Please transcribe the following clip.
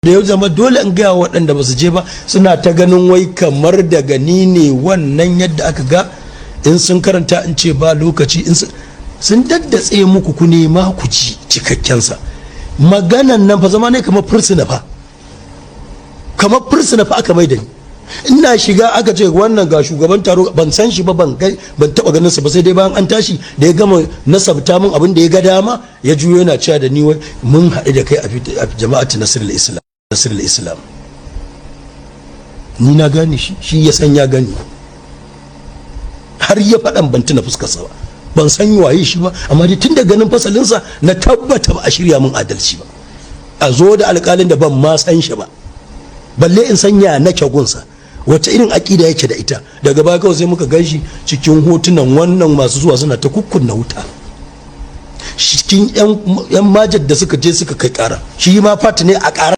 da yau zama dole in gaya waɗanda ba su je ba suna ta ganin wai kamar daga ni ne wannan yadda aka ga in sun karanta in ce ba lokaci in sun daddatse muku ku nema ku ci cikakkensa. Maganan nan fa zama ne kamar fursuna fa aka mai da ni. Ina shiga aka ce wannan ga shugaban taro ban san shi ba ban taba ganin sa ba sai dai bayan an tashi da ya gama nasabta min abin da ya ga dama ya juyo yana cewa da ni wai mun haɗu da kai a jama'atu nasrul islam. Ni na gane shi ya san ya gani har ya faɗan ban tuna fuskarsa ba ban san waye shi ba amma dai tun da ganin fasalinsa na tabbata ba a shirya min adalci ba a zo da alƙalin da ban ma san shi ba balle in sanya na gunsa wacce irin aƙida yake da ita. Daga baya kawai sai muka ganshi cikin hotunan wannan masu zuwa suna ta kukkunna wuta cikin yan majar da suka je suka kai ƙara shi ma fata ne a ƙara